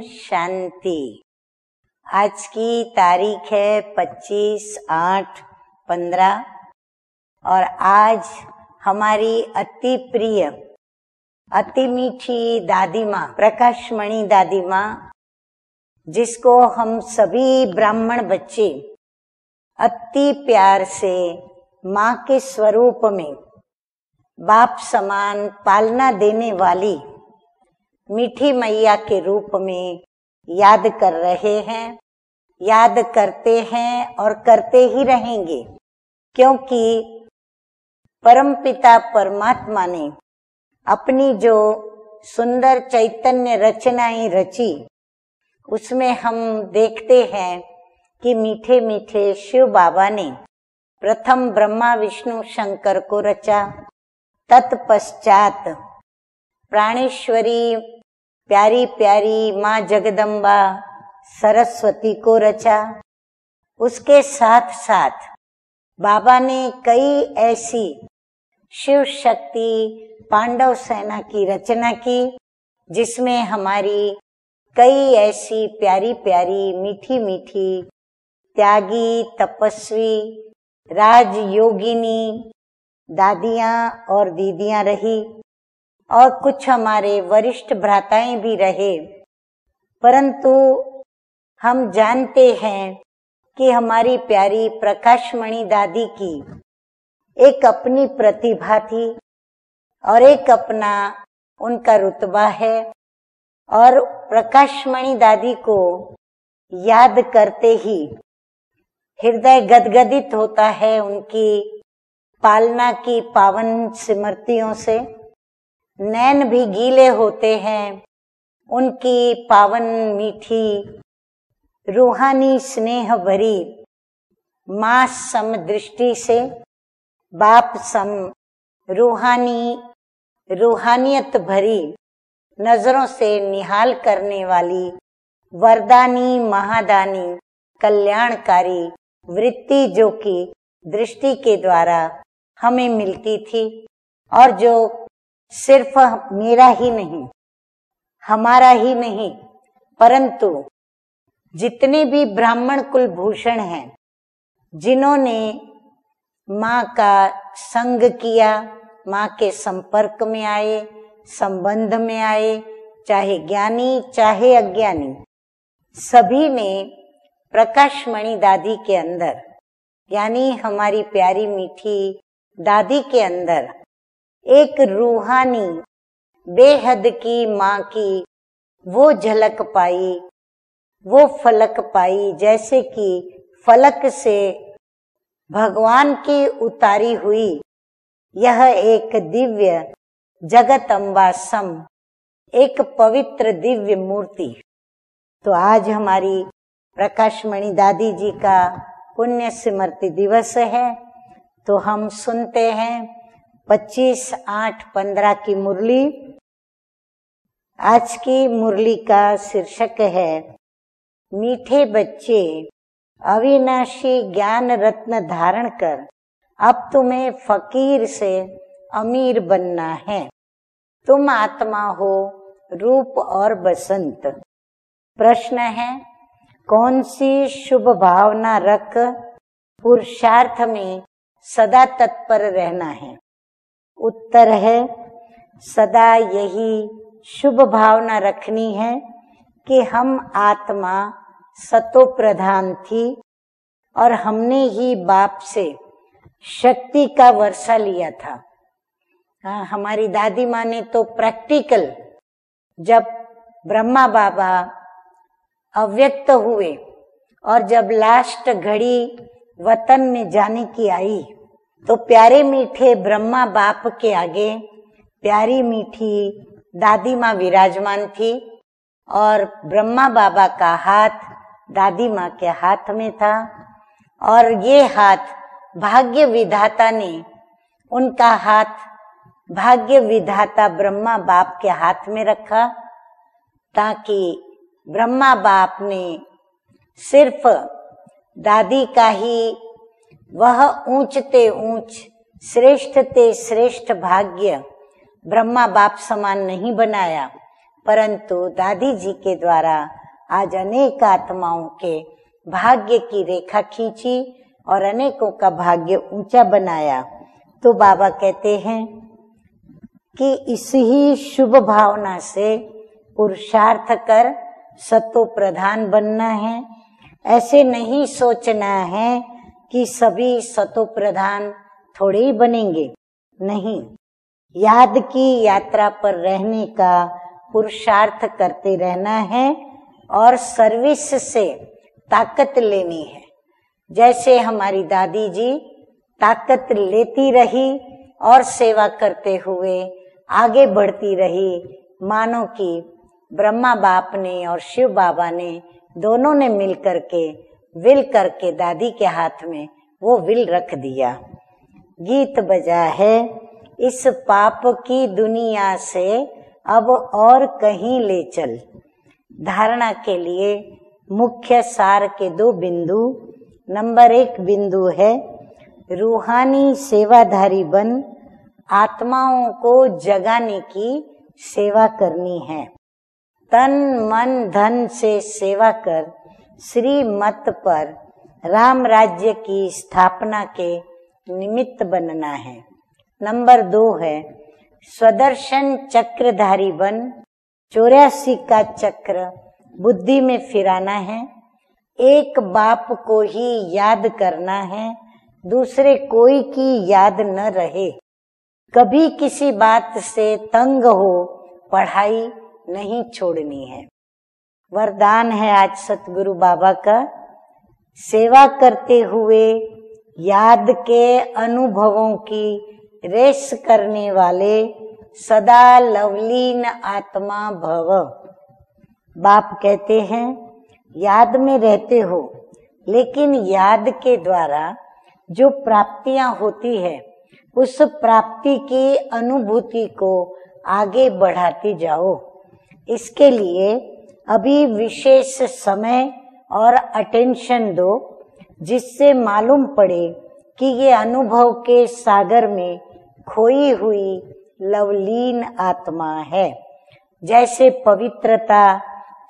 शांति। आज की तारीख है 25/8/15 और आज हमारी अति प्रिय अति मीठी दादी माँ प्रकाशमणि दादी माँ, जिसको हम सभी ब्राह्मण बच्चे अति प्यार से माँ के स्वरूप में बाप समान पालना देने वाली मीठी मैया के रूप में याद कर रहे हैं, याद करते हैं और करते ही रहेंगे, क्योंकि परमपिता परमात्मा ने अपनी जो सुंदर चैतन्य रचनाएं रची, उसमें हम देखते हैं कि मीठे मीठे शिव बाबा ने प्रथम ब्रह्मा विष्णु शंकर को रचा, तत्पश्चात प्राणेश्वरी प्यारी प्यारी माँ जगदम्बा सरस्वती को रचा। उसके साथ साथ बाबा ने कई ऐसी शिव शक्ति पांडव सेना की रचना की, जिसमें हमारी कई ऐसी प्यारी प्यारी मीठी मीठी त्यागी तपस्वी राजयोगिनी दादियां और दीदियां रही और कुछ हमारे वरिष्ठ भ्राताएं भी रहे। परंतु हम जानते हैं कि हमारी प्यारी प्रकाशमणि दादी की एक अपनी प्रतिभा थी और एक अपना उनका रुतबा है, और प्रकाशमणि दादी को याद करते ही हृदय गदगदित होता है उनकी पालना की पावन स्मृतियों से। नैन भी गीले होते हैं उनकी पावन मीठी रूहानी स्नेह भरी माँ सम दृष्टि से, बाप सम रूहानियत भरी नजरों से निहाल करने वाली वरदानी महादानी कल्याणकारी वृत्ति जो कि दृष्टि के द्वारा हमें मिलती थी, और जो सिर्फ मेरा ही नहीं हमारा ही नहीं परंतु जितने भी ब्राह्मण कुलभूषण हैं, जिन्होंने माँ का संग किया, माँ के संपर्क में आए, संबंध में आए, चाहे ज्ञानी चाहे अज्ञानी, सभी ने प्रकाशमणि दादी के अंदर, यानी हमारी प्यारी मीठी दादी के अंदर एक रूहानी बेहद की माँ की वो झलक पाई, वो फलक पाई, जैसे कि फलक से भगवान की उतारी हुई यह एक दिव्य जगत अम्बा सम एक पवित्र दिव्य मूर्ति। तो आज हमारी प्रकाशमणि दादी जी का पुण्य स्मृति दिवस है, तो हम सुनते हैं 25/8/15 की मुरली। आज की मुरली का शीर्षक है मीठे बच्चे अविनाशी ज्ञान रत्न धारण कर अब तुम्हें फकीर से अमीर बनना है। तुम आत्मा हो रूप और बसंत। प्रश्न है, कौन सी शुभ भावना रख पुरुषार्थ में सदा तत्पर रहना है? उत्तर है, सदा यही शुभ भावना रखनी है कि हम आत्मा सतो प्रधान थी और हमने ही बाप से शक्ति का वर्षा लिया था। हमारी दादी माँ ने तो प्रैक्टिकल, जब ब्रह्मा बाबा अव्यक्त हुए और जब लास्ट घड़ी वतन में जाने की आई, तो प्यारे मीठे ब्रह्मा बाप के आगे प्यारी मीठी दादी माँ विराजमान थी और ब्रह्मा बाबा का हाथ दादी माँ के हाथ में था, और ये हाथ भाग्य विधाता ने, उनका हाथ भाग्य विधाता ब्रह्मा बाप के हाथ में रखा, ताकि ब्रह्मा बाप ने सिर्फ दादी का ही वह ऊंचते ऊंच श्रेष्ठ ते श्रेष्ठ भाग्य ब्रह्मा बाप समान नहीं बनाया, परंतु दादी जी के द्वारा आज अनेक आत्माओं के भाग्य की रेखा खींची और अनेकों का भाग्य ऊंचा बनाया। तो बाबा कहते हैं कि इस ही शुभ भावना से पुरुषार्थ कर सतो प्रधान बनना है। ऐसे नहीं सोचना है कि सभी सतो प्रधान थोड़े ही बनेंगे, नहीं, याद की यात्रा पर रहने का पुरुषार्थ करते रहना है और सर्विस से ताकत लेनी है। जैसे हमारी दादी जी ताकत लेती रही और सेवा करते हुए आगे बढ़ती रही, मानो कि ब्रह्मा बाप ने और शिव बाबा ने दोनों ने मिल करके विल करके दादी के हाथ में वो विल रख दिया। गीत बजा है, इस पाप की दुनिया से अब और कहीं ले चल। धारणा के लिए मुख्य सार के 2 बिंदु। नंबर 1 बिंदु है रूहानी सेवाधारी बन, आत्माओं को जगाने की सेवा करनी है। तन मन धन से सेवा कर श्रीमत पर राम राज्य की स्थापना के निमित्त बनना है। नंबर 2 है स्वदर्शन चक्रधारी बन, 84 का चक्र बुद्धि में फिराना है। एक बाप को ही याद करना है, दूसरे कोई की याद न रहे। कभी किसी बात से तंग हो पढ़ाई नहीं छोड़नी है। वरदान है आज सतगुरु बाबा का, सेवा करते हुए याद के अनुभवों की रेस करने वाले सदा लवलीन आत्मा भव। बाप कहते हैं याद में रहते हो, लेकिन याद के द्वारा जो प्राप्तियां होती है उस प्राप्ति की अनुभूति को आगे बढ़ाते जाओ। इसके लिए अभी विशेष समय और अटेंशन दो, जिससे मालूम पड़े कि ये अनुभव के सागर में खोई हुई लवलीन आत्मा है। जैसे पवित्रता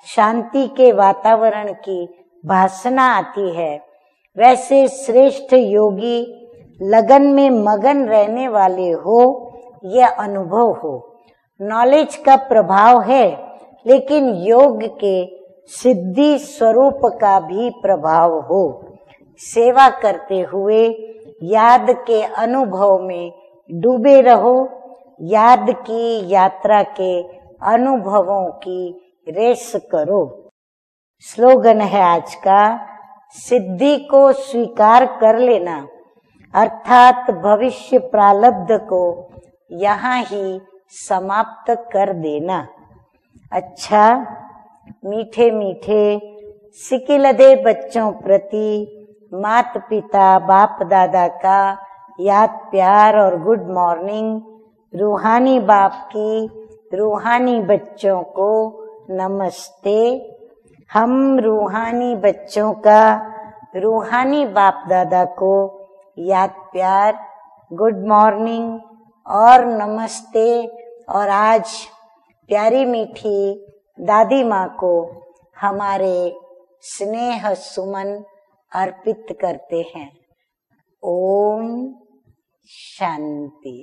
शांति के वातावरण की भासना आती है, वैसे श्रेष्ठ योगी लगन में मगन रहने वाले हो, यह अनुभव हो। नॉलेज का प्रभाव है, लेकिन योग के सिद्धि स्वरूप का भी प्रभाव हो। सेवा करते हुए याद के अनुभव में डूबे रहो। याद की यात्रा के अनुभवों की रेस करो। स्लोगन है आज का, सिद्धि को स्वीकार कर लेना, अर्थात भविष्य प्रारब्ध को यहाँ ही समाप्त कर देना। अच्छा, मीठे मीठे सिकिलदे बच्चों प्रति माता पिता बाप दादा का याद प्यार और गुड मॉर्निंग। रूहानी बाप की रूहानी बच्चों को नमस्ते। हम रूहानी बच्चों का रूहानी बाप दादा को याद प्यार, गुड मॉर्निंग और नमस्ते। और आज प्यारी मीठी दादी माँ को हमारे स्नेह सुमन अर्पित करते हैं। ओम शांति।